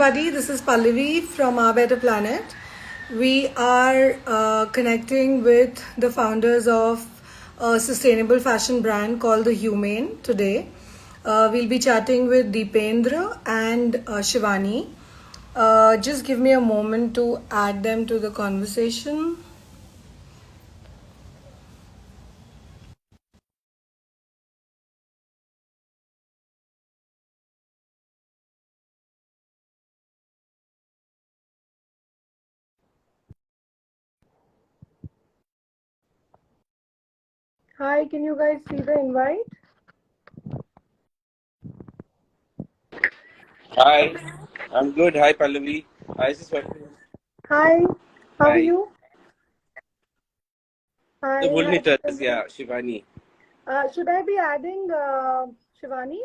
Everybody, this is Pallavi from Our Better Planet. We are connecting with the founders of a sustainable fashion brand called the Humane today. We'll be chatting with Deependra and Shivani. Just give me a moment to add them to the conversation. Hi, can you guys see the invite? Hi, I'm good. Hi, Pallavi. Hi, Siswati. Hi, how are Hi. you? The Hi, Bull hi, Knitters, Deependra. yeah, Shivani. Should I be adding Shivani?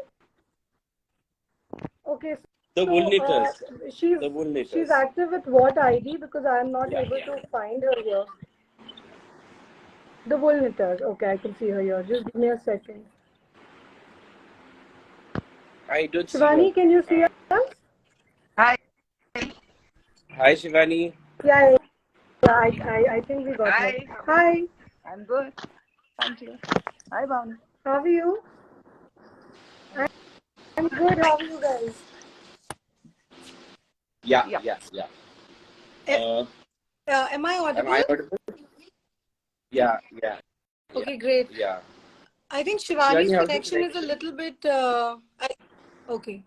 Okay, The Bull so Knitters. she's The Bull she's Knitters. active with what ID? Because I'm not Yeah, able yeah. to find her here. The wool knitters. Okay, I can see her here. Just give me a second. I don't see her. Shivani, can you see us? Hi, Hi, Shivani. Yeah, yeah, yeah. I think we got her. hi, Hi, I'm good. Thank you. Hi, Bhavani. how are you? I'm good. How are you guys? Yeah, Yeah, yeah, yeah. Eh, Uh, am I am audible? I audible? Yeah, yeah, yeah, Okay, great. yeah. I think Shivani, Shivani's how's the connection is a connection? little bit. Okay.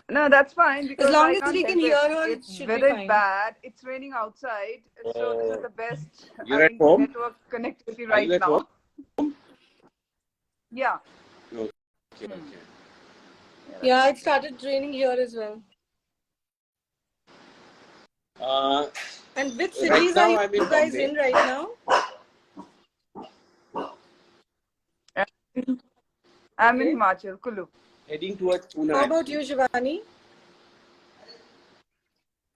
no, that's fine As because long I as can't we can help hear it. her, it It's should be very fine. bad. It's raining outside, so this is Oh, the best, you're at home? network connectivity Are right you at home? now. Yeah. Okay, Hmm. okay. Yeah, that's Yeah, it fine. started raining here as well. Uh, And which right cities are now you I'm in guys Bombay, in right now? I'm in Okay. Himachal, Kulu. heading towards Pune How about you, actually. Shivani?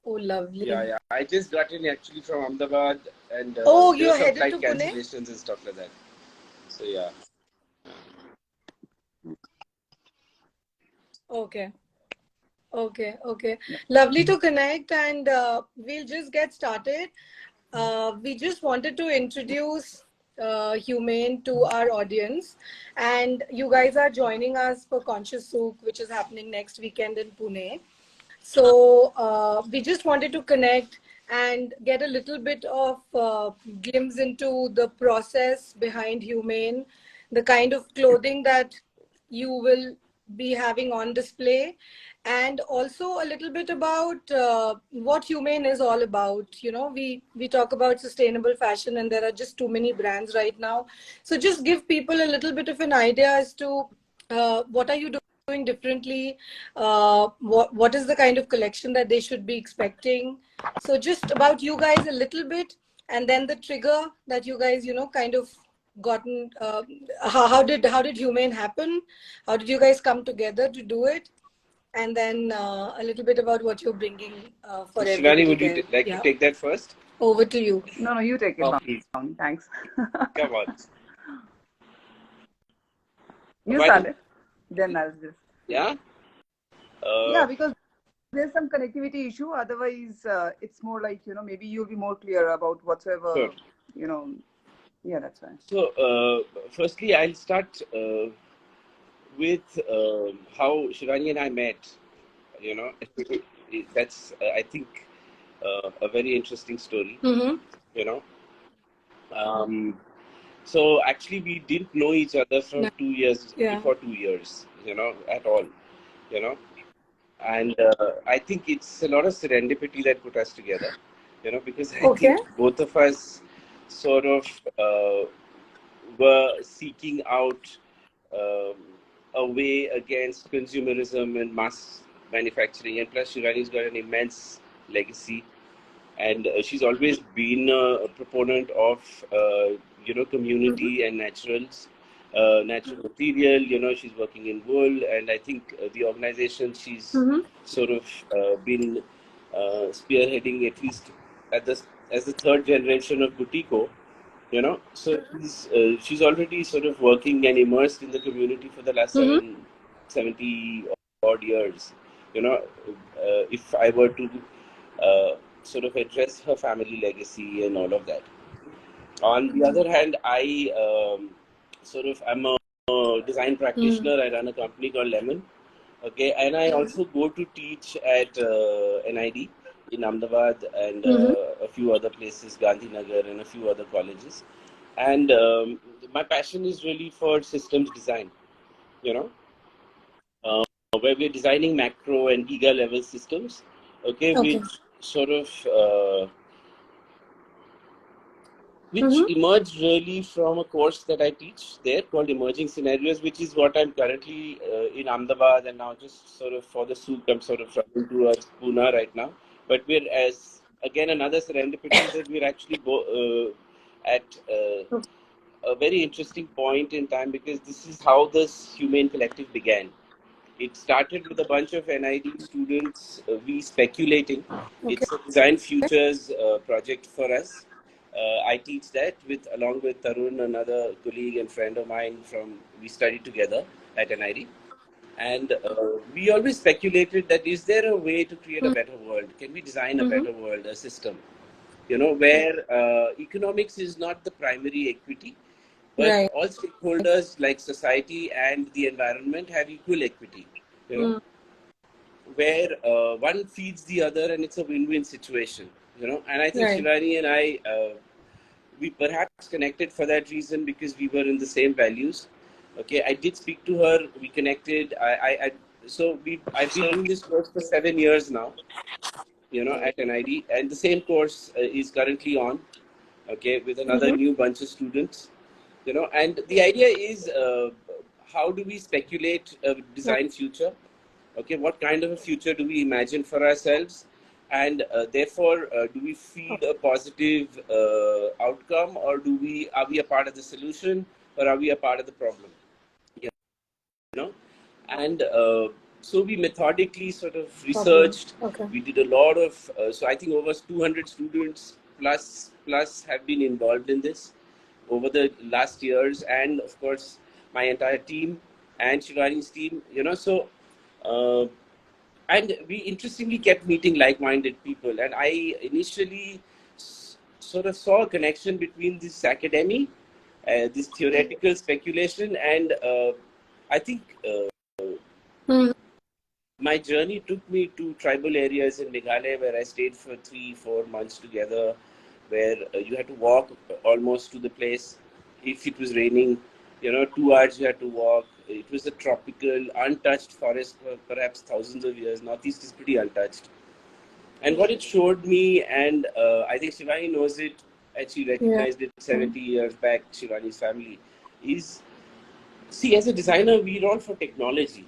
Oh, Yeah, lovely. yeah. I just got in actually from Ahmedabad and Oh, there were you're some headed flight to Pune? cancellations and stuff like that. So yeah. Okay. Okay. Yeah. Lovely to connect, and we'll just get started. We just wanted to introduce Humane to our audience, and you guys are joining us for Conscious Souk, which is happening next weekend in Pune. So we just wanted to connect and get a little bit of glimpse into the process behind Humane, the kind of clothing that you will be having on display, and also a little bit about what Humane is all about. You know, we talk about sustainable fashion, and there are just too many brands right now. So just give people a little bit of an idea as to what are you doing differently, what is the kind of collection that they should be expecting. So just about you guys a little bit, and then the trigger that you guys kind of gotten. How did Humane happen? How did you guys come together to do it? And then a little bit about what you're bringing for Shivani, everybody would you there. like to Yeah, take that first? over to you. No, no, you take it, Oh, please. Bhavani. Thanks. Come on. You Why start don't, it. Then I'll just. yeah? Yeah, Uh, because there's some connectivity issue. Otherwise, it's more like, maybe you'll be more clear about sure. whatsoever, you know. Yeah, that's fine. So, firstly, I'll start with how Shivani and I met. You know, that's, I think, a very interesting story. Mm-hmm. You know, um, so actually, we didn't know each other from 2 years, Yeah. before 2 years, at all. You know, and I think it's a lot of serendipity that put us together, because I Okay. think both of us sort of were seeking out um, a way against consumerism and mass manufacturing, and plus Shivani's got an immense legacy, and she's always been a proponent of Mm-hmm. community and naturals, natural material. She's working in wool, and I think the organization she's Mm-hmm. sort of been spearheading, at least at the as the third generation of Butico. So she's already sort of working and immersed in the community for the last Mm-hmm. 70 odd years. you know, if I were to sort of address her family legacy and all of that. On the other hand, I I'm a design practitioner. I run a company called Lemon. Okay, and I also go to teach at NID in Ahmedabad and a few other places, Gandhinagar and a few other colleges. And my passion is really for systems design, you know, where we're designing macro and giga level systems, okay, Okay. Which emerged really from a course that I teach there called Emerging Scenarios, which is what I'm currently in Ahmedabad, and now just sort of for the souk, I'm sort of traveling towards Pune right now. But we're, as again, another serendipity that we're actually at a very interesting point in time, because this is how this Humane Collective began. It started with a bunch of NID students, we speculating. Okay. It's a design futures project for us. I teach that along with Tarun, another colleague and friend of mine we studied together at NID. And we always speculated that, is there a way to create a better world? Can we design a better world, a system, where economics is not the primary equity, but Right. all stakeholders like society and the environment have equal equity, where one feeds the other and it's a win-win situation, And I think Right. Shivani and I, we perhaps connected for that reason because we were in the same values. Okay, I did speak to her. We connected. I've been doing this course for 7 years now, at NID, and the same course is currently on. Okay, with another new bunch of students, and the idea is, how do we speculate a design future? Okay, what kind of a future do we imagine for ourselves? And therefore, do we feed a positive outcome, or are we a part of the solution, or are we a part of the problem? You know, and so we methodically sort of researched. Okay. We did a lot of. So I think over 200 students plus have been involved in this over the last years, and of course my entire team and Shivani's team. So. And we interestingly kept meeting like-minded people, and I initially sort of saw a connection between this academy, this theoretical speculation, and I think my journey took me to tribal areas in Meghalaya, where I stayed for 3-4 months together, where you had to walk almost to the place. If it was raining, 2 hours you had to walk. It was a tropical, untouched forest for perhaps thousands of years. Northeast is pretty untouched. And what it showed me, and I think Shivani knows it, and she recognized it 70 years back, Shivani's family, is, see, as a designer, we're all for technology,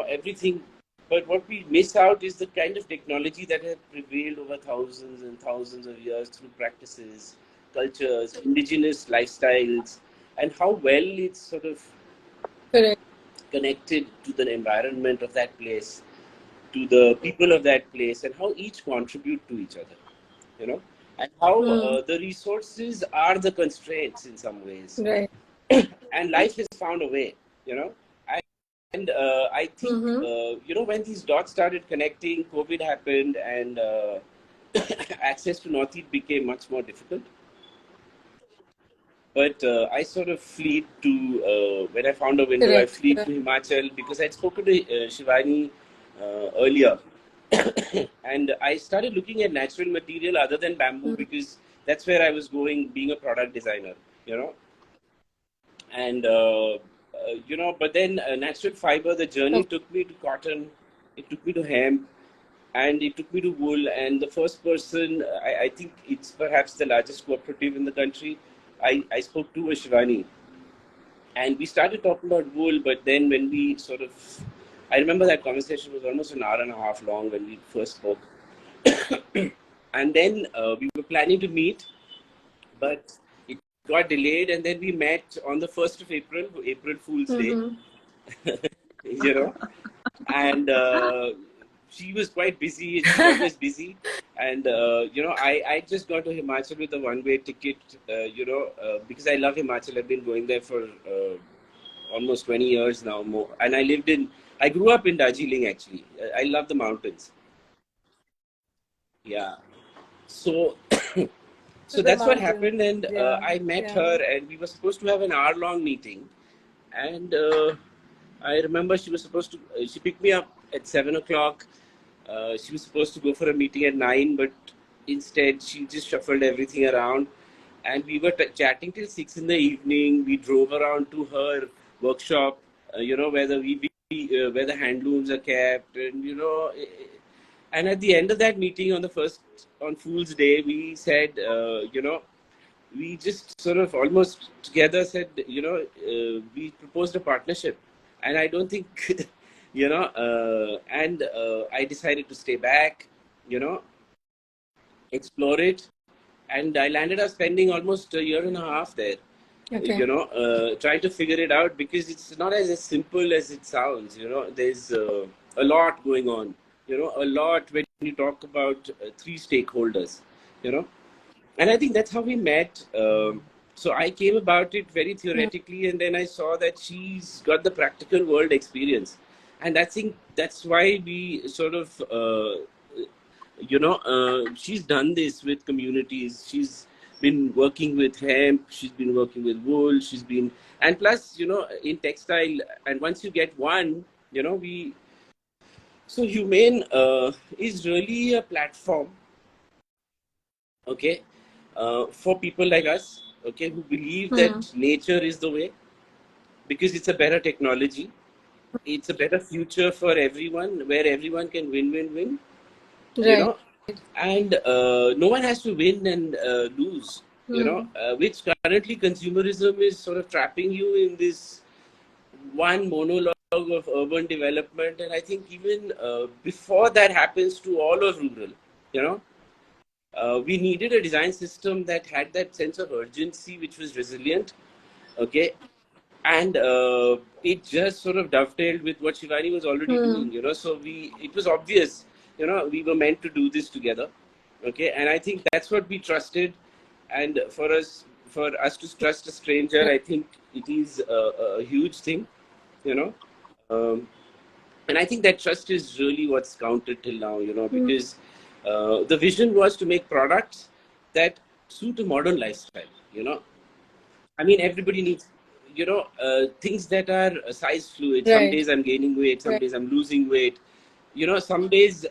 everything. But what we miss out is the kind of technology that has prevailed over thousands and thousands of years through practices, cultures, indigenous lifestyles, and how well it's sort of connected to the environment of that place, to the people of that place, and how each contribute to each other, and how the resources are the constraints in some ways. Right. And life has found a way. And I think, when these dots started connecting, COVID happened, and access to Northeast became much more difficult. But I sort of fleed to, when I found a window, I fleed to Himachal because I'd spoken to Shivani earlier. And I started looking at natural material other than bamboo because that's where I was going, being a product designer. And but then natural fiber, the journey took me to cotton, it took me to hemp, and it took me to wool. And the first person, I think it's perhaps the largest cooperative in the country, I spoke to was Shivani, and we started talking about wool. But then when we sort of, I remember that conversation was almost an hour and a half long when we first spoke. And then we were planning to meet, but it got delayed, and then we met on the 1st of April Fool's Day, and she was quite busy. She's always busy. And, I just got to Himachal with a one-way ticket, because I love Himachal. I've been going there for almost 20 years now more. And I lived in I grew up in Darjeeling actually. I love the mountains. Yeah. So so The that's what mountains. happened, and Yeah. I met Yeah. her, and we were supposed to have an hour-long meeting, and I remember she was supposed to. She picked me up at 7 o'clock. She was supposed to go for a meeting at 9, but instead she just shuffled everything around, and we were chatting till 6 in the evening. We drove around to her workshop, where the where the handlooms are kept, and and at the end of that meeting on Fool's Day, we said, we just sort of almost together said, we proposed a partnership, and I don't think, and I decided to stay back, you know, explore it, and I landed up spending almost a year and a half there, Okay. trying to figure it out, because it's not as simple as it sounds. There's a lot going on. A lot when you talk about three stakeholders. You know, and I think that's how we met. So I came about it very Mm. theoretically, and then I saw that she's got the practical world experience, and I think that's why we sort of, she's done this with communities. She's been working with hemp. She's been working with wool. She's been, and plus, in textile. And once you get one, we so Humane is really a platform, okay, for people like us, okay, who believe Mm. that nature is the way, because it's a better technology, it's a better future for everyone, where everyone can win, you Right. know, and no one has to win and lose, Mm. which currently consumerism is sort of trapping you in this one monologue of urban development. And I think even before that happens to all of rural, you know, we needed a design system that had that sense of urgency, which was resilient, okay, and it just sort of dovetailed with what Shivani was already Mm. doing, so it was obvious, we were meant to do this together, okay, and I think that's what we trusted, and for us to trust a stranger, I think it is a huge thing, you know, um, and I think that trust is really what's counted till now, Mm. because the vision was to make products that suit a modern lifestyle. I mean, everybody needs, things that are size fluid. Some Right. days I'm gaining weight, some Right. days I'm losing weight. Some days,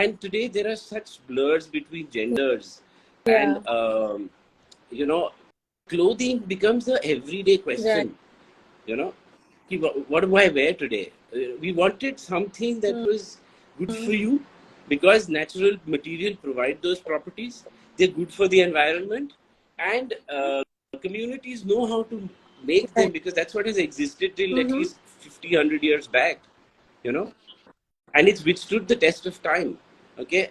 and today there are such blurs between genders, and Yeah. you know, clothing becomes a everyday Right. question. You know, what do I wear today? We wanted something that Mm. was good for you, because natural material provide those properties. They're good for the environment, and communities know how to make them, Right. because that's what has existed till at Mm-hmm. least 50, 100 years back, you know, and it's withstood the test of time. Okay,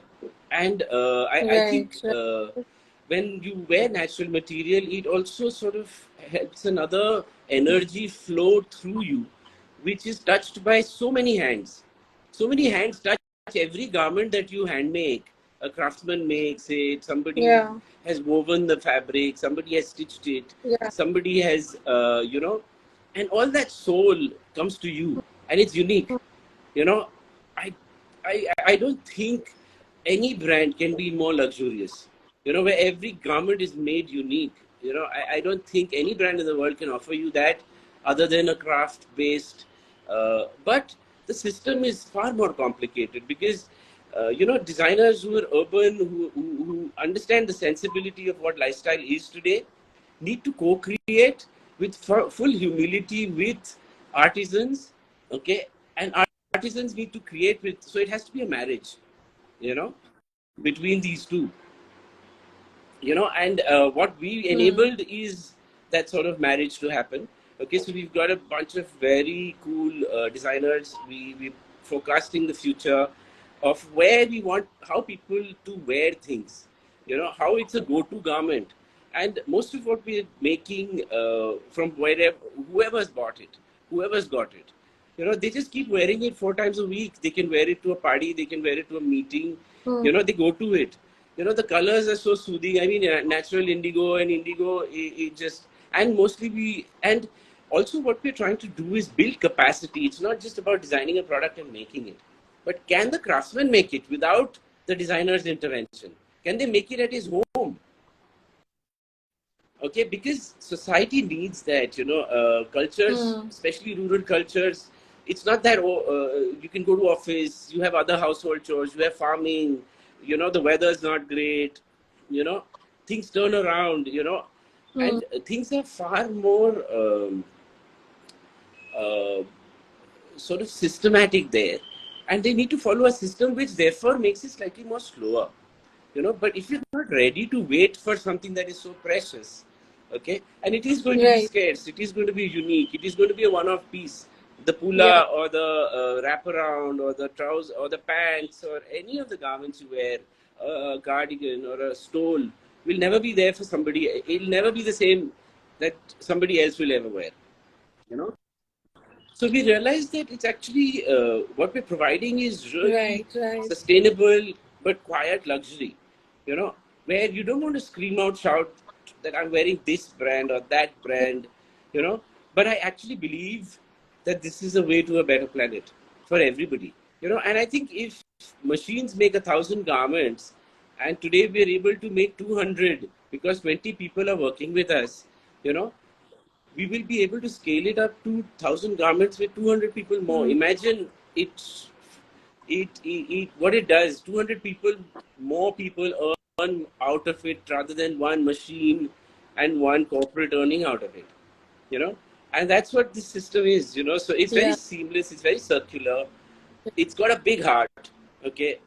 and I Right. think Right. when you wear natural material, it also sort of helps another energy flow through you, which is touched by so many hands. So many hands touch every garment that you hand make. A craftsman makes it, somebody Yeah. has woven the fabric, somebody has stitched it, Yeah. somebody has, and all that soul comes to you, and it's unique. You know, I, I don't think any brand can be more luxurious. Where every garment is made unique. I don't think any brand in the world can offer you that, other than a craft based. But the system is far more complicated, because designers who are urban, who understand the sensibility of what lifestyle is today, need to co-create with full humility with artisans, okay, and artisans need to create with, so it has to be a marriage, you know between these two, and what we Mm. enabled is that sort of marriage to happen. Okay, so we've got a bunch of very cool designers. We forecasting the future of where we want, how people to wear things, how it's a go-to garment, and most of what we're making from wherever, whoever's bought it, whoever's got it, they just keep wearing it 4 times a week. They can wear it to a party, they can wear it to a meeting, Mm. they go to it. The colors are so soothing. I mean, natural indigo and indigo, it just, and mostly and also what we're trying to do is build capacity. It's not just about designing a product and making it, but can the craftsman make it without the designer's intervention? Can they make it at his home? Okay, because society needs that, cultures, especially rural cultures. It's not that you can go to office, you have other household chores, you have farming, the weather's not great, you know, things turn around, and things are far more uh, sort of systematic there, and they need to follow a system which therefore makes it slightly more slower, but if you're not ready to wait for something that is so precious, okay, and it is going to be scarce, it is going to be unique, it is going to be a one-off piece, the Yeah. pula or the wraparound or the trousers or the pants or any of the garments you wear, a cardigan or a stole will never be there for somebody. It'll never be the same that somebody else will ever wear, you know so we realized that it's actually what we're providing is really Right. sustainable but quiet luxury, where you don't want to scream out, shout that I'm wearing this brand or that brand, you know. But I actually believe that this is a way to a better planet for everybody, And I think if machines make 1,000 garments, and today we're able to make 200 because 20 people are working with us, you know we will be able to scale it up to 1,000 garments with 200 people more. Imagine it what it does. 200 people, more people earn out of it rather than one machine and one corporate earning out of it. You know, and that's what this system is. So it's very Yeah. seamless. It's very circular. It's got a big heart. Okay,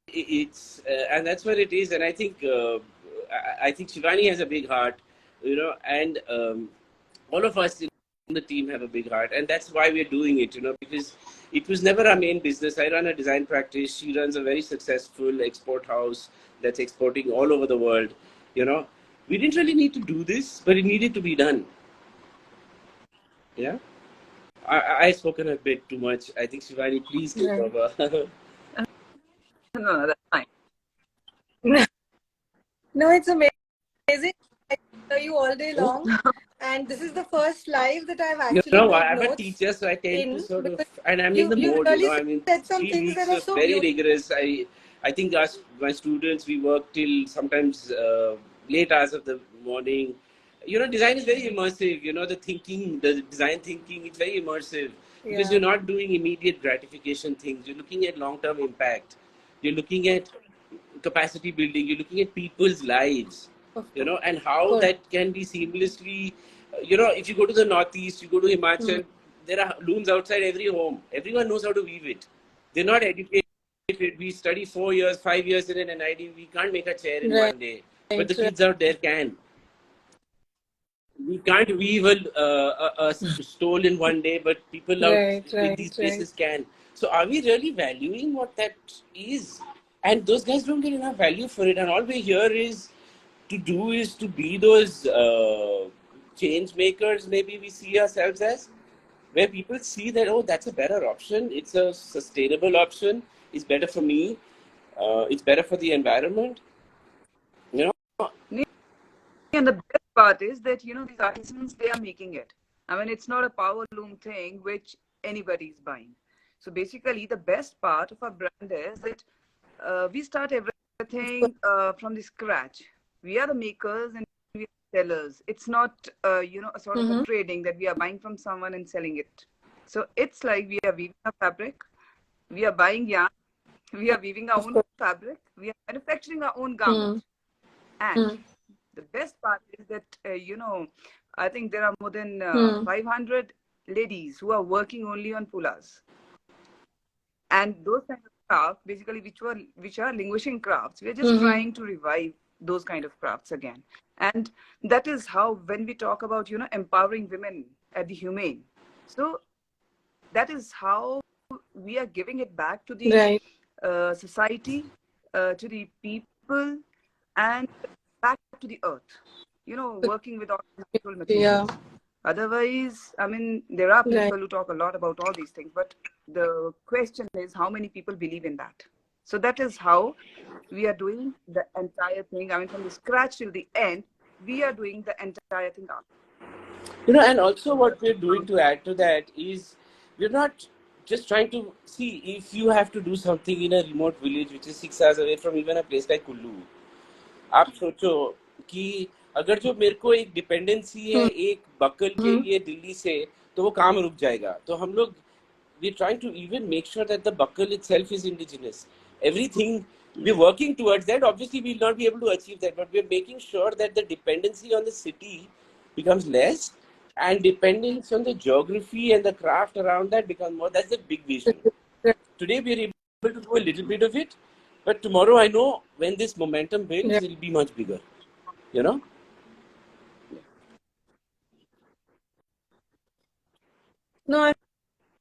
it's and that's what it is. And I think I think Shivani has a big heart. And all of us in the team have a big heart, and that's why we're doing it, because it was never our main business. I run a design practice, she runs a very successful export house that's exporting all over the world. you know we didn't really need to do this, but it needed to be done. Yeah, I've spoken a bit too much. I think Shivani, please take Right. over. No, that's fine. No, it's amazing. I hear you all day long. And this is the first live that I've actually made I'm a notes teacher, so I tend to in, sort of, because and I'm in you the you mode. really I mean, said some three things that weeks are of so very beautiful. rigorous. I think us, my students, we work till sometimes late hours of the morning. Design is very immersive. The design thinking, it's very immersive because Yeah, you're not doing immediate gratification things. You're looking at long-term impact. You're looking at capacity building. You're looking at people's lives, of and how course. that can be seamlessly. If you go to the Northeast, you go to Himachal, there are looms outside every home. Everyone knows how to weave it. They're not educated. We study 4 years, 5 years in an NID. We can't make a chair in Right, one day, but the right, kids out there can. We can't weave a stole in one day, but people out in these right. places can. So are we really valuing what that is? And those guys don't get enough value for it. And all we here is to be those change makers. Maybe we see ourselves as, where people see that, oh, that's a better option. It's a sustainable option. It's better for me. It's better for the environment. You know, And the best part is that, these artisans, they are making it. I mean, it's not a power loom thing which anybody's buying. So basically, the best part of our brand is that we start Of course. everything from the scratch. We are the makers and we are the sellers. It's not, a sort of a trading that we are buying from someone and selling it. So it's like we are weaving a fabric, we are buying yarn, we are weaving our Of own course. fabric, we are manufacturing our own garment. And Hmm. the best part is that, I think there are more than Hmm. 500 ladies who are working only on pulas. And those kind of crafts, basically, which are languishing crafts, we're just Hmm. trying to revive those kind of crafts again. And that is how, when we talk about, empowering women at the Humane, so that is how we are giving it back to the Right. society, to the people, and back to the earth, working with all natural Yeah. materials. Otherwise, I mean, there are Right. people who talk a lot about all these things, but the question is how many people believe in that. So that is how we are doing the entire thing. I mean, from the scratch till the end, we are doing the entire thing out. And also what we're doing to add to that is we're not just trying to see if you have to do something in a remote village which is 6 hours away from even a place like Kullu. आप सोचो कि अगर जो मेरे को एक dependency है एक बकल के Mm-hmm. लिए दिल्ली से, तो वो काम रुक जाएगा. तो हम लोग we're trying to even make sure that the buckle itself is indigenous. Everything we're working towards that. Obviously, we'll not be able to achieve that, but we're making sure that the dependency on the city becomes less, and dependence on the geography and the craft around that becomes more. That's the big vision. Today, we're able to do a little bit of it, but tomorrow, I know when this momentum builds, Yeah. it'll be much bigger. You know? No,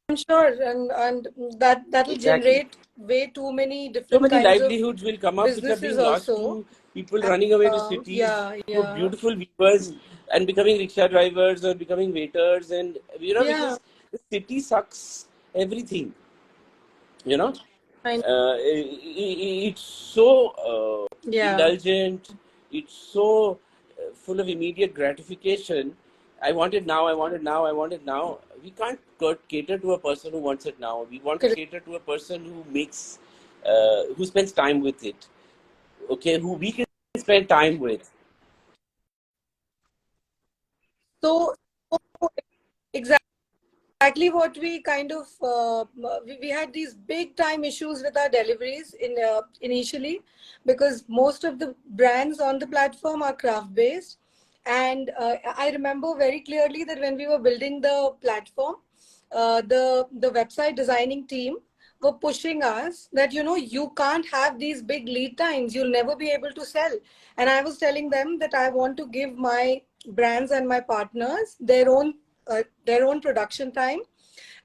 I'm sure, and that'll Exactly. generate way too many So different many kinds of livelihoods will come up which are businesses being lost also. to people And, running away to cities yeah, who are yeah, beautiful weavers and becoming rickshaw drivers or becoming waiters, and yeah. because the city sucks everything. you know I it's so yeah, indulgent. It's so full of immediate gratification. I want it now, I want it now, I want it now. We can't cater to a person who wants it now. We want to correct. cater to a person who makes who spends time with it, okay, who we can spend time with. So, so exactly what we kind of we had these big time issues with our deliveries in initially, because most of the brands on the platform are craft based. And I remember very clearly that when we were building the platform, the website designing team were pushing us that you can't have these big lead times, you'll never be able to sell. And I was telling them that I want to give my brands and my partners their own production time,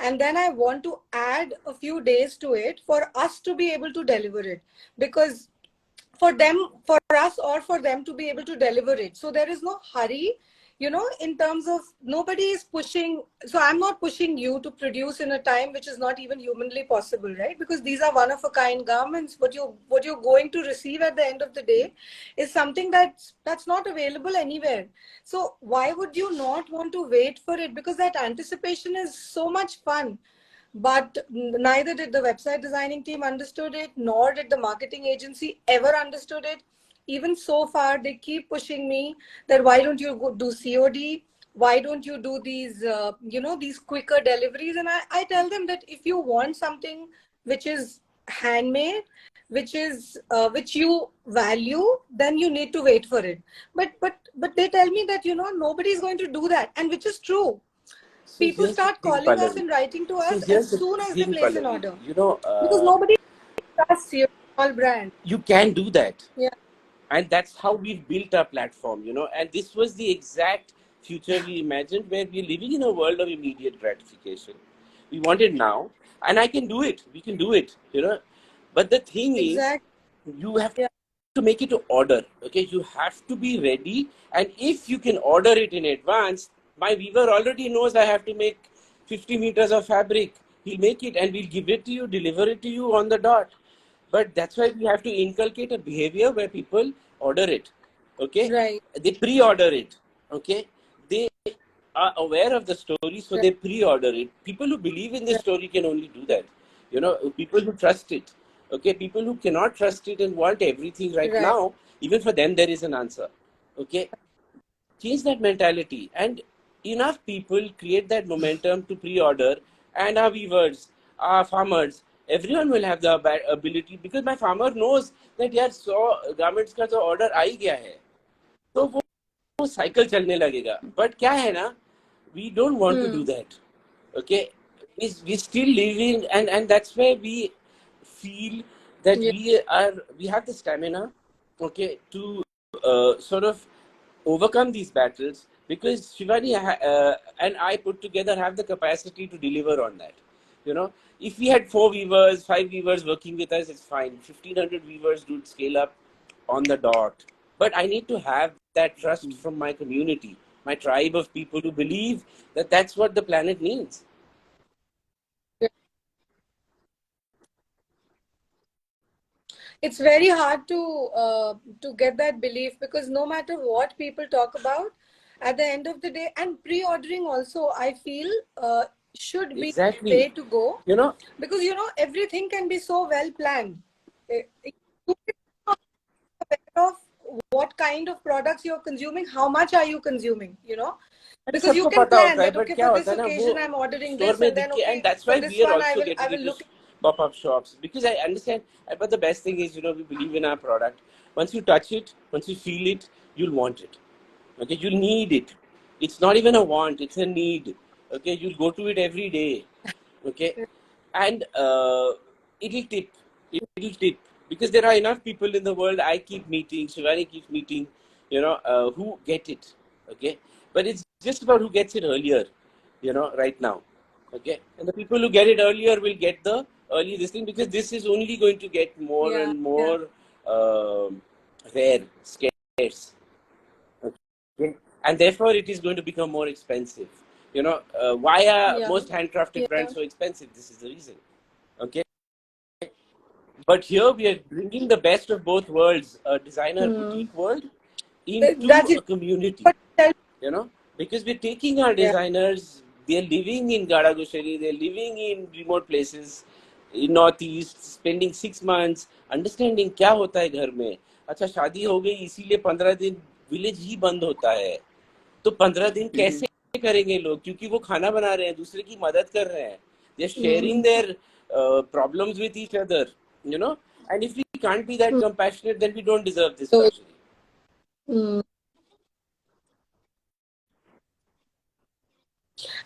and then I want to add a few days to it for us to be able to deliver it, because for us or for them to be able to deliver it, so there is no hurry, in terms of nobody is pushing. So I'm not pushing you to produce in a time which is not even humanly possible, right? Because these are one of a kind garments. What you're going to receive at the end of the day is something that's not available anywhere. So why would you not want to wait for it? Because that anticipation is so much fun. But neither did the website designing team understood it, nor did the marketing agency ever understood it. Even so far, they keep pushing me that why don't you do COD? Why don't you do these quicker deliveries? And I tell them that if you want something which is handmade, which you value, then you need to wait for it. But they tell me that nobody is going to do that, and which is true. So People here's the start thing, calling us Pallavi. and writing to So us as here's the soon as they thing, place an Pallavi. order, because nobody trusts your small brand. You can do that. Yeah, And that's how we've built our platform. And this was the exact future we imagined, where we're living in a world of immediate gratification. We want it now, and I can do it. We can do it. But the thing is, exactly. you have Yeah, to make it to order. Okay, you have to be ready, and if you can order it in advance, my weaver already knows I have to make 50 meters of fabric. He'll make it, and we'll give it to you, deliver it to you on the dot. But that's why we have to inculcate a behavior where people order it. Okay, right, they pre-order it. Okay, they are aware of the story, so right, they pre-order it. People who believe in the right, story can only do that. People who trust it. Okay, people who cannot trust it and want everything right right. now, even for them there is an answer. Okay, change that mentality, and enough people create that momentum to pre-order, and our weavers, our farmers, everyone will have the ability, because my farmer knows that यार 100 garments का तो order आ ही गया है, तो वो cycle चलने लगेगा. But क्या है ना, we don't want to do Hmm. that. Okay, we still living, and that's where we feel that Yeah, we have the stamina, okay, to sort of overcome these battles, because Shivani and I put together have the capacity to deliver on that. If we had 4 weavers, 5 weavers working with us, it's fine. 1,500 weavers would scale up on the dot. But I need to have that trust from my community, my tribe of people who believe that that's what the planet needs. yeah. It's very hard to get that belief, because no matter what people talk about, at the end of the day. And pre-ordering also, I feel, should be the Exactly. way to go, You know, because everything can be so well planned. You are aware of what kind of products you're consuming, how much are you consuming, अरे because you सबको can पता plan होता है, that, but okay, क्या for होता this है ना, वो occasion I'm ordering store this, में and दिख then के, and okay, that's for why this we are one I also will getting into look. pop-up shops, because I understand. But the best thing is, we believe in our product. Once you touch it, once you feel it, you'll want it. Okay, you'll need it. It's not even a want, it's a need. Okay, you'll go to it every day. Okay, and it'll tip, because there are enough people in the world. I keep meeting, Shivani keeps meeting, who get it. Okay, but it's just about who gets it earlier, right now. Okay, and the people who get it earlier will get the early this thing, because this is only going to get more Yeah, and yeah, more rare, scarce. Okay, and therefore it is going to become more expensive. Why are yeah, most handcrafted yeah. brands so expensive? This is the reason. Okay, but here we are bringing the best of both worlds, a designer Hmm. boutique world, into That's a it. community. But tell- Because we're taking our yeah, designers, they're living in Gadagosheri, they're living in remote places in Northeast, spending 6 months, understanding क्या होता है घर में. अच्छा, शादी हो गई, इसीलिए 15 दिन विलेज ही बंद होता है. तो 15 दिन कैसे करेंगे लोग, क्योंकि वो खाना बना रहे हैं, दूसरे की मदद कर रहे हैं, they are sharing their problems with each other, and if we can't be that compassionate, then we don't deserve this so, luxury. hmm.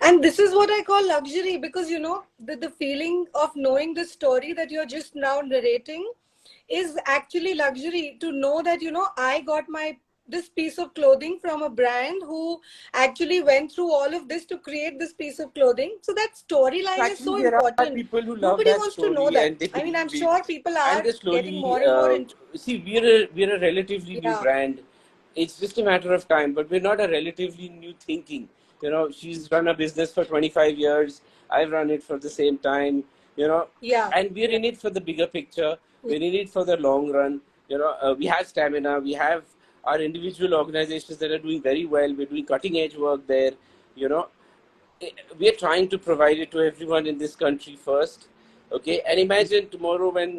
And this is what I call luxury, because the feeling of knowing the story that you're just now narrating is actually luxury. To know that I got my this piece of clothing from a brand who actually went through all of this to create this piece of clothing. So that storyline is Actually, so there are important. people who love Nobody that wants to know story that. and they I mean, I'm believe sure it, people and are they getting slowly more and more into. see. We're a relatively new Yeah, brand. It's just a matter of time, but we're not a relatively new thinking. She's run a business for 25 years. I've run it for the same time. yeah, And we're yeah, in it for the bigger picture. yeah, We're in it for the long run. We have stamina. We have our individual organizations that are doing very well. We're doing cutting edge work there. You know, we are trying to provide it to everyone in this country first. Okay, and imagine tomorrow when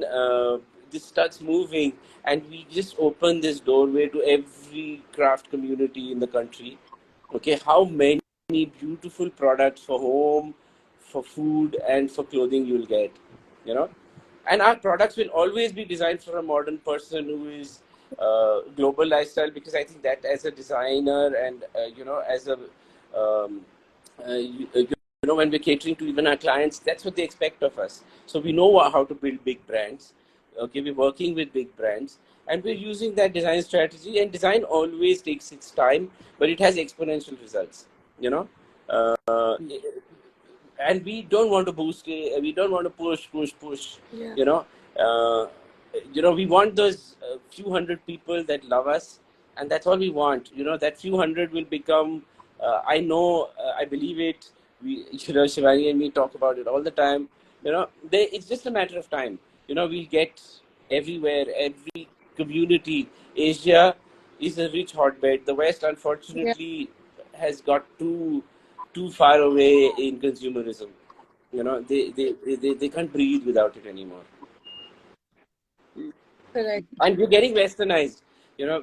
this starts moving and we just open this doorway to every craft community in the country. Okay, how many beautiful products for home, for food, and for clothing you'll get. You know, and our products will always be designed for a modern person who is global lifestyle, because I think that as a designer and as a um, when we're catering to even our clients, that's what they expect of us. So we know how to build big brands. Okay, we're working with big brands, and we're using that design strategy. And design always takes its time, but it has exponential results. You know, uh, and we don't want to boost it. We don't want to push. yeah, You know, uh, we want those few hundred people that love us, and that's all we want. That few hundred will become. I know. I believe it. Shivani and me talk about it all the time. It's just a matter of time. We'll get everywhere, every community. Asia is a rich hotbed. The West, yeah, unfortunately, has got too far away in consumerism. They can't breathe without it anymore. correct. And we're getting westernized.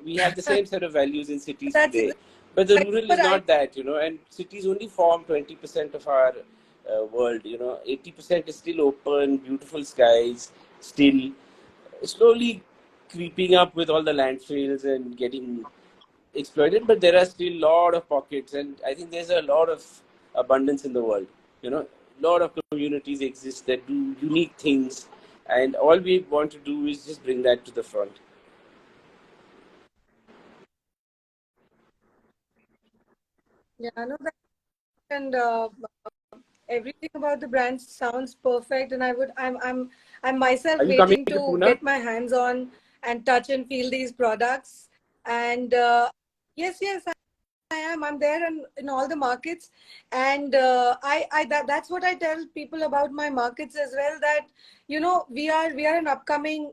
We have the same set of values in cities That's today, but the that's rural what is I. not that. And cities only form 20% of our world. 80% is still open, beautiful skies, still slowly creeping up with all the landfills and getting exploited, but there are still a lot of pockets, and I think there's a lot of abundance in the world. A lot of communities exist that do unique things, and all we want to do is just bring that to the front. Yeah, no, and everything about the brand sounds perfect, and I'm myself Are you coming waiting to to Pune? get my hands on and touch and feel these products. And yes, yes, I am. I'm there in all the markets, and that's what I tell people about my markets as well. That we are an upcoming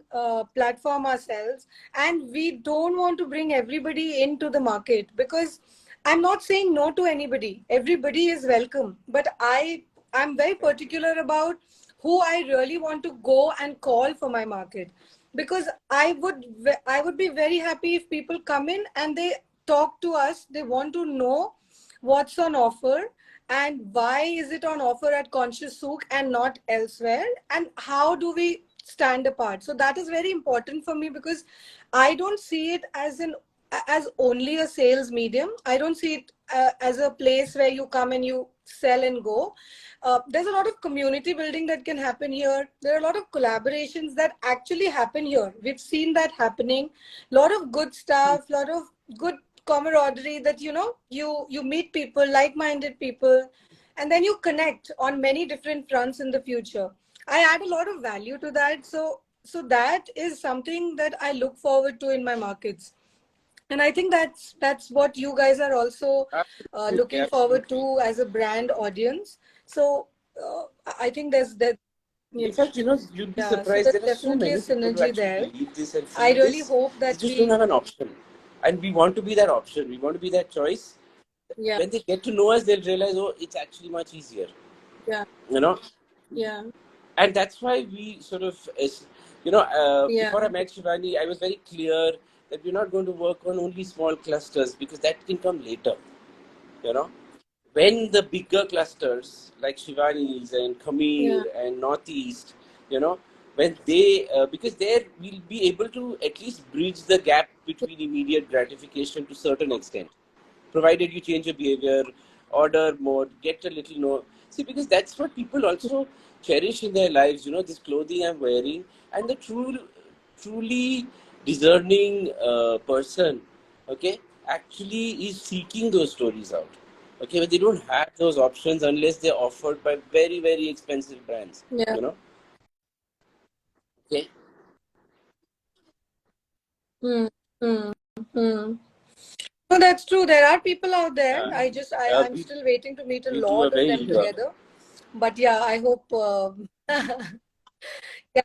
platform ourselves, and we don't want to bring everybody into the market, because I'm not saying no to anybody. Everybody is welcome. But I'm very particular about who I really want to go and call for my market. Because I would be very happy if people come in and they talk to us. They want to know what's on offer and why is it on offer at Conscious Souk and not elsewhere, and how do we stand apart. So that is very important for me, because I don't see it as only a sales medium. I don't see it as a place where you come and you sell and go. There's a lot of community building that can happen here. There are a lot of collaborations that actually happen here. We've seen that happening. A lot of good stuff, a lot of good camaraderie, that you meet people, like-minded people, and then you connect on many different fronts in the future. I add a lot of value to that. So that is something that I look forward to in my markets. And I think that's what you guys are also Absolutely, looking forward absolutely. to as a brand audience. So I think there's that. In fact, you'd be Yeah, so surprised. there's There are so definitely a many people who synergy actually there. believe this and I feel really this. hope They that just don't have an option. And we want to be that option. We want to be that choice. yeah, When they get to know us, they'll realize, oh, it's actually much easier. yeah, You know, yeah, and that's why we sort of, yeah, before I met Shivani, I was very clear that we're not going to work on only small clusters because that can come later. You know, when the bigger clusters like Shivani's and yeah, Khamir and Northeast, you know, when they, because there we'll be able to at least bridge the gap between immediate gratification to certain extent, provided you change your behavior, order more, get a little more. See, because that's what people also cherish in their lives, this clothing I'm wearing, and the truly discerning person, okay, actually is seeking those stories out. Okay, but they don't have those options unless they're offered by very, very expensive brands, yeah. you know. Okay. Hmm. Hmm. Hmm. No, that's true. There are people out there. Uh, I'm we, still waiting to meet a we do a lot of them very, together. But yeah, I hope. Yeah,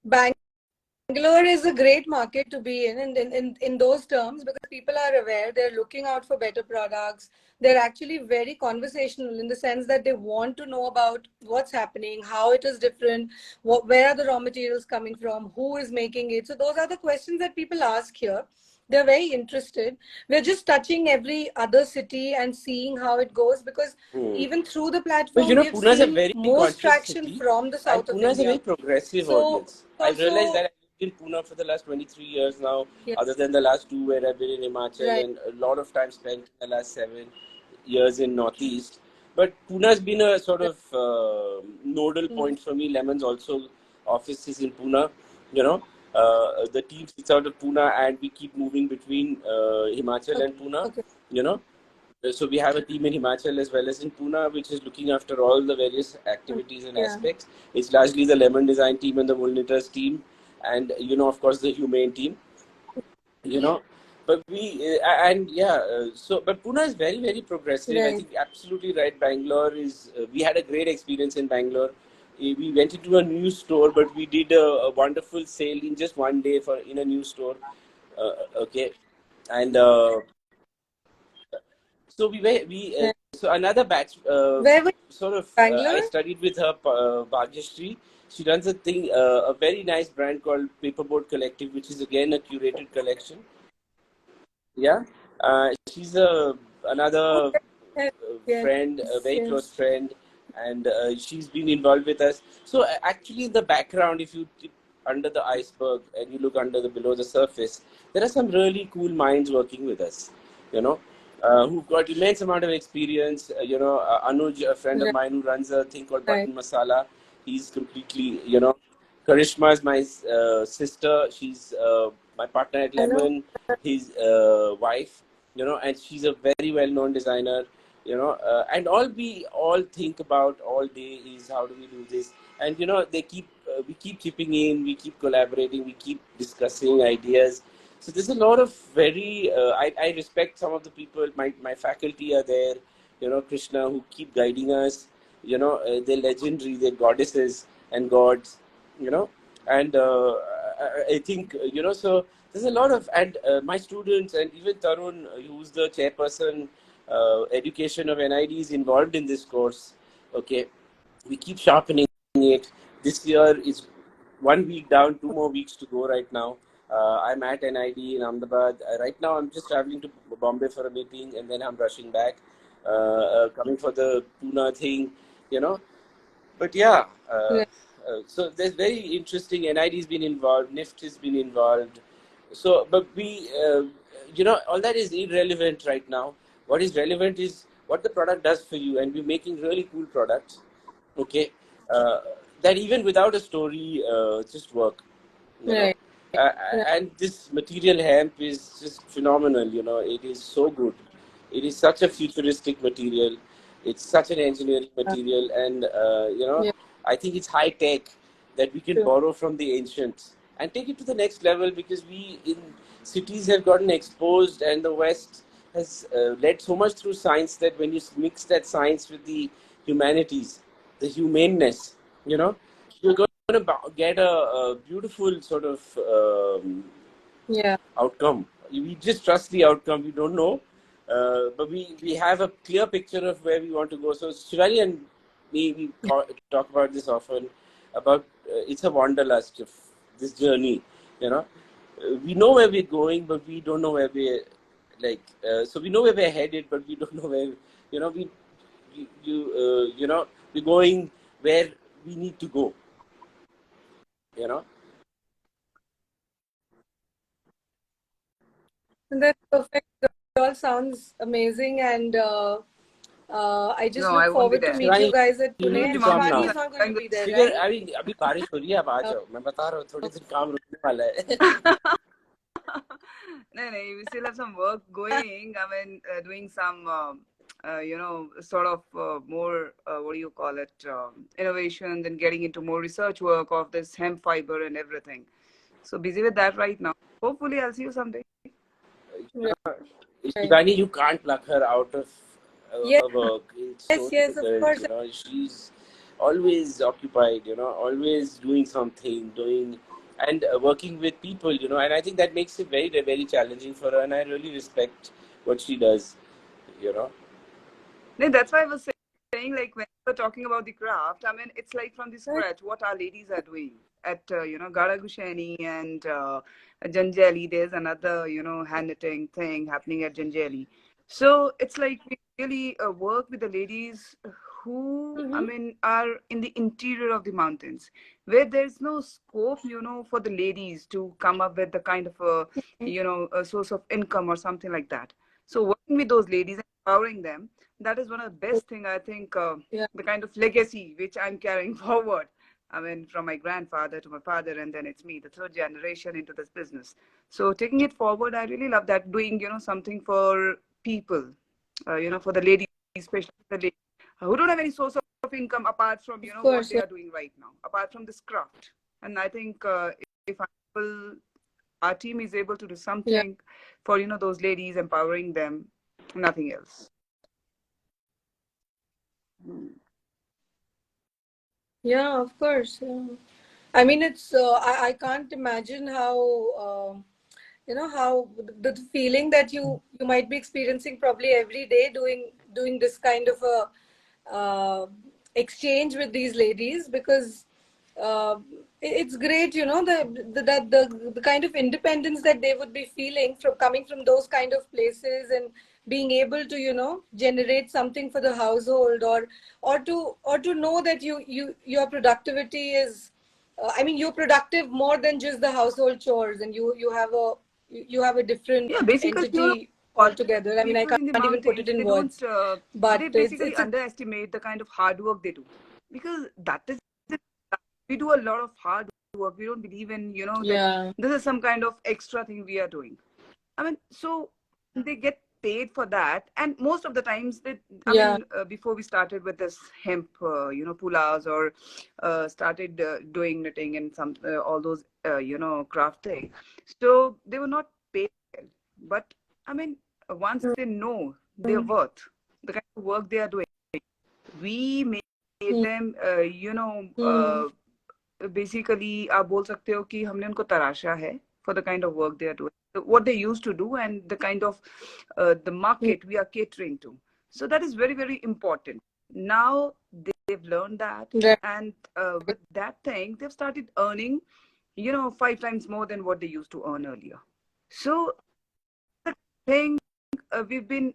Bangalore is a great market to be in those terms, because people are aware, they're looking out for better products. They're actually very conversational in the sense that they want to know about what's happening, how it is different, where are the raw materials coming from, who is making it. So those are the questions that people ask here. They're very interested. We're just touching every other city and seeing how it goes, because hmm. even through the But platform, we've Pune is a seen very most conscious traction city, from the and south of Pune is a very India. progressive So audience. I've realized also, that I've lived in Pune for the last 23 years now, yeah, other than the last two where I've been in Himachal, right. and a lot of time spent in the last 7 years in Northeast. But Pune has been a sort of nodal Mm. point for me. Lemon's also office is in Pune, you know. The team sits out of Pune, and we keep moving between Himachal Okay. and Pune, Okay. you know. So we have a team in Himachal as well as in Pune, which is looking after all the various activities and Yeah. aspects. It's largely the lemon design team and the wool knitters team, and of course, the humane team. You know, but but Pune is very, very progressive. I Right. think absolutely right. Bangalore is. We had a great experience in Bangalore. We went into a new store, but we did a wonderful sale in just one day for in a new store. Okay, and so Right. so another batch Where were you? sort of I Bangalore? studied with her, Bhagyashree. She runs a very nice brand called Paperboard Collective, which is again a curated collection. Yeah, she's Oh, another yes, yes, friend, a yes, very close yes. friend, and she's been involved with us. So actually, in the background, if you tip under the iceberg and you look under the below the surface, there are some really cool minds working with us. You know, who've got immense amount of experience. Anuj, a friend of Right. mine who runs a thing called Right. Button Masala, he's completely. Karishma is my sister. She's my partner at I know. Lemon, his wife, and she's a very well-known designer, and all we all think about all day is how do we do this, and we keep chipping in, we keep collaborating, we keep discussing ideas. So there's a lot of very I respect some of the people. My faculty are there, Krishna, who keep guiding us. They're legendary, they're goddesses and gods, you know and I think, so there's a lot of, and my students and even Tarun, who's the chairperson, education of NID, is involved in this course. Okay, we keep sharpening it. This year is 1 week down, 2 more weeks to go right now. I'm at NID in Ahmedabad. Right now, I'm just traveling to Bombay for a meeting, and then I'm rushing back, coming for the Pune thing, you know. But yeah, Right. so there's very interesting. NID's been involved, NIFT has been involved. So, but all that is irrelevant right now. What is relevant is what the product does for you, and we're making really cool products. Okay, uh, that even without a story, just work. You know, Right. Right. and this material hemp is just phenomenal. It is so good. It is such a futuristic material. It's such an engineering material, and Yeah. I think it's high tech that we can True. borrow from the ancients and take it to the next level, because we in cities have gotten exposed, and the West has led so much through science that when you mix that science with the humanities, the humaneness, you're going to get a beautiful sort of Yeah. outcome. We just trust the outcome. We don't know, but we have a clear picture of where we want to go. So Shivani and me, talk about this often. About it's a wanderlust of this journey. We know where we're going, but we don't know where we're like. So we know where we're headed, but we don't know where. You know, we we're going where we need to go. You know. And that's perfect. It all sounds amazing, and I just No, look I won't be forward to there. meet you Shivani, guys at you Pune. need Huge to And come mountains Shivani now. is are not going to covering be there, figure right? अभी अभी बारिश हो रही है, अब आ जाओ, मैं बता रहा हूँ थोड़े दिन काम रुकने वाला है. the No, no, we still have some work going. I mean, doing some, sort of more, what do you call it, innovations and getting into more research work of this hemp fiber and everything. So busy with that right now. Hopefully, I'll see you someday. Right. Shivani, you can't pluck her out of Yes, her work. It's so yes, of difficult. course. She's always occupied. Always doing something, doing and working with people. And I think that makes it very, very challenging for her. And I really respect what she does. You know. No, that's why I was saying, like, when we're talking about the craft, I mean, it's like from the Right. scratch what our ladies are doing at, Garagusheni and Janjali. There's another, hand knitting thing happening at Janjali. So it's like we really work with the ladies who, I Mm-hmm. mean, are in the interior of the mountains, where there's no scope, for the ladies to come up with the kind of a source of income or something like that. So working with those ladies and empowering them, that is one of the best thing, I think, Yeah. the kind of legacy which I'm carrying forward. I mean, from my grandfather to my father, and then it's me, the third generation into this business. So taking it forward, I really love that, doing something for people, for the ladies, especially the ladies who don't have any source of income apart from Of what course. they Yeah. are doing right now, apart from this craft. And I think if our team is able to do Yeah. something for those ladies, empowering them, nothing else. Hmm. Yeah. Of course. Yeah. I mean, it's. I can't imagine how. How the feeling that you might be experiencing probably every day doing this kind of a exchange with these ladies, because uh, it's great, the kind of independence that they would be feeling from coming from those kind of places, and being able to generate something for the household, or to know that your productivity is, I mean, you're productive more than just the household chores, and you have a different Yeah, basically, entity what altogether. I mean, I people in the can't even put it mountains, in they don't, words, but they it's basically a underestimate the kind of hard work they do, because that is it. We do a lot of hard work. We don't believe in, that yeah, this is some kind of extra thing we are doing. I mean, so they get paid for that, and most of the times, I yeah, mean, before we started with this hemp, pulas, or started doing knitting and some all those, craft thing. So they were not paid well, but I mean, once they know their mm, worth, the kind of work they are doing, we made mm, them, mm, basically आप बोल सकते हो कि हमने उनको तराशा है, for the kind of work they are doing, what they used to do, and the kind of the market we are catering to. So that is very, very important. Now they've learned that, Right. and with that thing, they've started earning, 5 times more than what they used to earn earlier. So the thing we've been,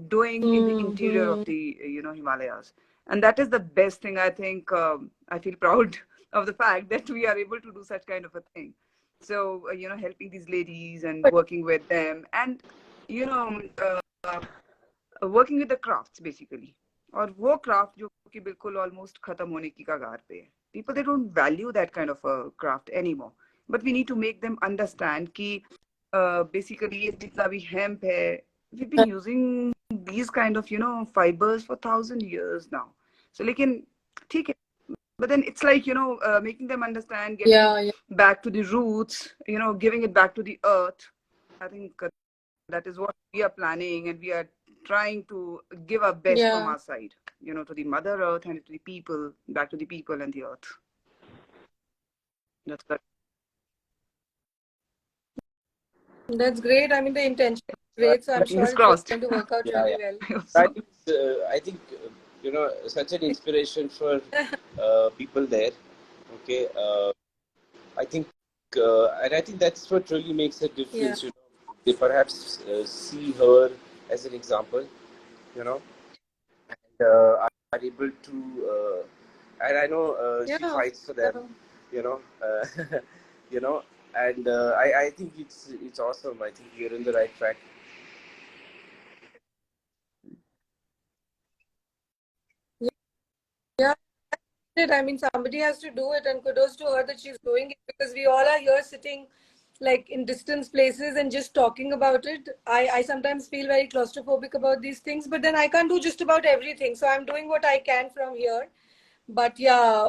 doing in the interior of the, Himalayas, and that is the best thing. I think I feel proud of the fact that we are able to do such kind of a thing. So helping these ladies and working with them, and you know, working with the crafts basically, और वो craft जो कि बिल्कुल almost खत्म होने की कगार पे है. People, they don't value that kind of a craft anymore. But we need to make them understand कि basically ये जितना भी hemp है, we've been using these kind of fibers for 1,000 years now. So लेकिन ठीक है. But then it's like making them understand, getting back to the roots, giving it back to the earth. I think that is what we are planning, and we are trying to give our best from our side, to the mother earth and to the people, back to the people and the earth. That's that. That's great. I mean, the intention is great, so I'm sure Fingers it's crossed. going to work out really well. I think such an inspiration for people there. Okay, I think, and I think that's what really makes a difference. They perhaps see her as an example, and are able to. And I know she fights for them, you know, you know, and I think it's awesome. I think you're in the right track. Yeah, I mean, somebody has to do it, and kudos to her that she's doing it, because we all are here sitting like in distant places and just talking about it. I sometimes feel very claustrophobic about these things, but then I can't do just about everything. So I'm doing what I can from here. But yeah,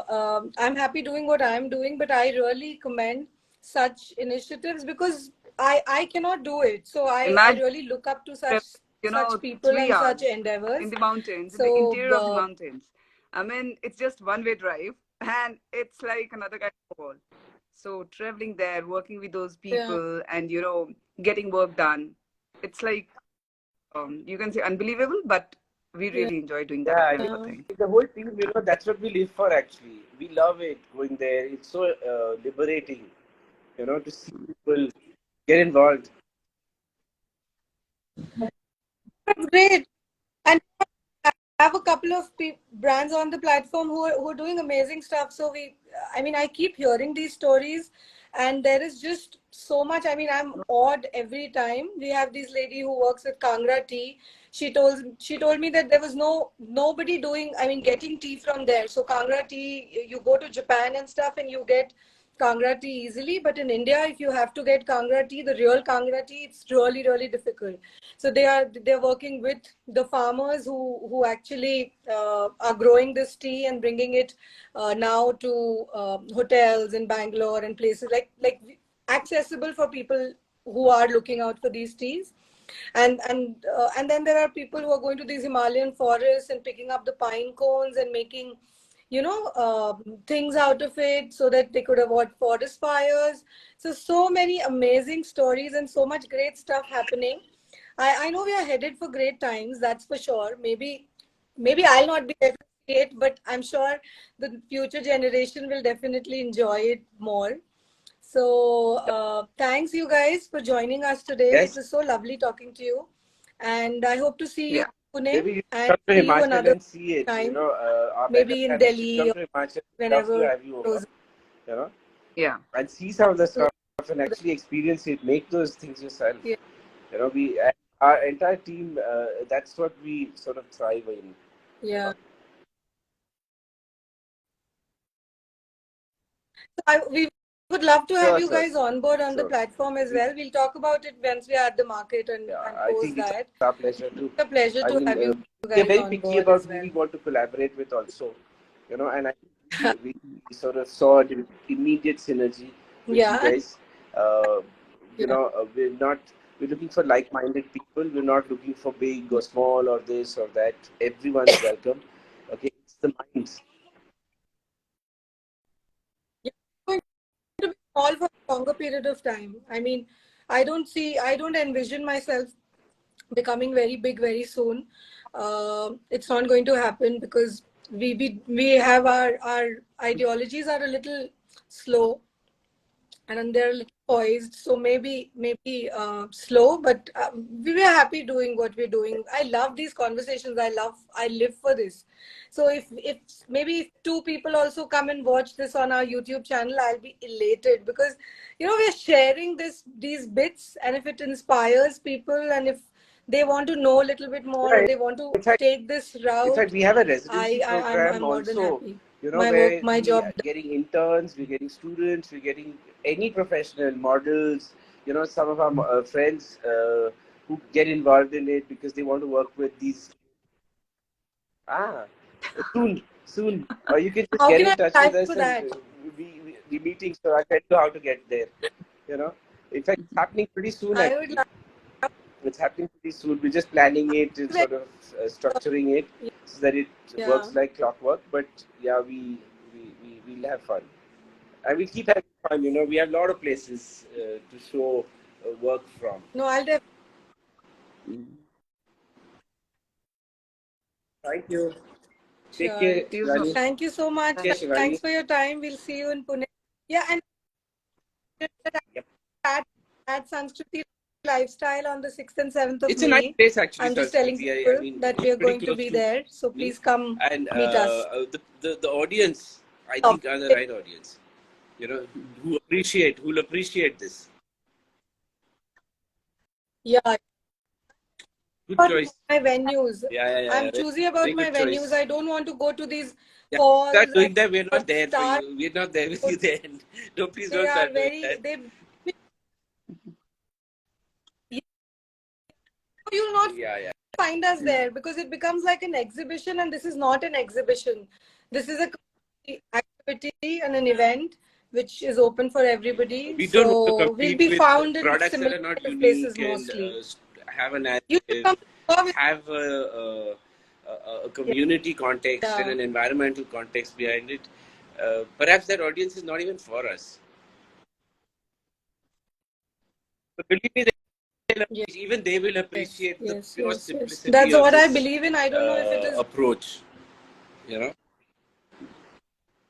I'm happy doing what I'm doing, but I really commend such initiatives because I cannot do it. So I Imagine, really look up to such people and 3 hours such endeavors. in the mountains, in the So interior of the mountains. I mean, it's just one-way drive, and it's like another kind of world. So traveling there, working with those people, and getting work done, it's like you can say unbelievable, but we really enjoy doing that kind of a thing. The whole team, that's what we live for. Actually, we love it going there. It's so liberating, to see people get involved. that's great. And I have a couple of brands on the platform who are doing amazing stuff. So I mean, I keep hearing these stories, and there is just so much. I mean, I'm awed every time. We have this lady who works with Kangra tea. She told me that there was nobody doing. I mean, getting tea from there. So Kangra tea, you go to Japan and stuff, and you get Kangra tea easily. But in India, if you have to get Kangra tea, the real Kangra tea, it's really difficult. So they're working with the farmers who actually are growing this tea and bringing it now to hotels in Bangalore and places like accessible for people who are looking out for these teas. And then there are people who are going to these Himalayan forests and picking up the pine cones and making things out of it so that they could avoid forest fires. So many amazing stories and so much great stuff happening. I know we are headed for great times, that's for sure. Maybe I'll not be able to see it, but I'm sure the future generation will definitely enjoy it more. So thanks you guys for joining us today. It Yes. was so lovely talking to you, and I hope to see you in Pune Maybe you and come to see you Himachal another and see it. time, Our better maybe in planning should Delhi come or to Himachal. We'd love to whenever have you over. close. Yeah. And see some of the So, stuff and actually experience it. Make those things yourself. yeah. Our entire team. That's what we sort of thrive in. Yeah. We would love to have you Sir. guys on board on the Sure. platform as well. We'll talk about it once we are at the market and I post think it's that. our pleasure too. It's a pleasure I to mean, have you we're guys very on picky board about as who we well. want to collaborate with also, and I think we sort of saw an immediate synergy with you Yeah. guys. We're looking for like-minded people. We're not looking for big or small or this or that. Everyone's welcome. Okay, it's the minds. You're going to be small for long. longer period of time. I mean, I don't envision myself becoming very big very soon. It's not going to happen because we have our ideologies are a little slow, and they're a little poised, so maybe slow, but we were happy doing what we're doing. I love these conversations. I live for this. So if maybe if two people also come and watch this on our YouTube channel, I'll be elated, because we're sharing these bits, and if it inspires people, and if they want to know a little bit more, or Yeah, they want to in fact, take this in fact, route, we have a residency I'm program more than also, happy. My work, where my we job are getting interns, we're getting students, we're getting any professional models, some of our friends who get involved in it because they want to work with these. Ah, soon. Or you can just How get can I in touch with apply us for and that? we meeting. So I tell you how to get there. You know, in fact, it's happening pretty soon. I would Actually, it's happening pretty soon. We're just planning it and like, sort of structuring it so that it yeah. works like clockwork. But yeah, we'll have fun, and we'll keep having fun. We have a lot of places to show work from. No, I'll definitely. Thank you. Take Sure. care, See you Shivani. soon. Thank you so much. Take care, Thanks Shivani. for your time. We'll see you in Pune. Yeah, and Yep. at Sanskriti Lifestyle on the 6th and 7th of It's a nice May. place actually, I'm just telling Sanskriti. I people mean, that we it's are pretty going to close be to there. So me, please come and meet us. the audience, I Oh, think, are the right audience. Who'll appreciate this. yeah. Good About choice. my venues. Yeah. I'm Very, choosy about very my good venues. choice. I don't want to go to these Yeah, halls start and doing that. We're not there for start. you. We're not there with you then. No, please They don't are start doing very, that. they, you'll not Yeah. find us there, because it becomes like an exhibition, and this is not an exhibition. This is a community activity and an event which is open for everybody. We don't want to So we'll compete be with found in products that similar are not kind of places unique and mostly. have a You should narrative, come to our. have a community context and Yeah. an environmental context behind it. Perhaps that audience is not even for us. But believe me, even they will Yes, appreciate the yes, pure yes, yes. simplicity That's of what I this believe in. I don't know if it is. approach. You know,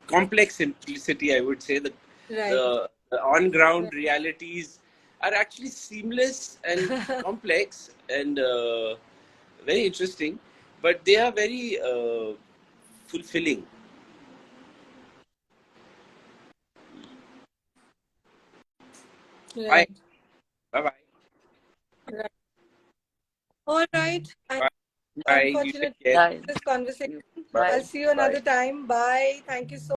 complex simplicity. I would say Right. the on ground realities are actually seamless and complex and very interesting, but they are very fulfilling. Bye. Right. Bye. Right. All right. Bye. Bye. You take Unfortunately, care. Bye. this conversation. Bye. I'll see you Bye. another time. Bye. Thank you so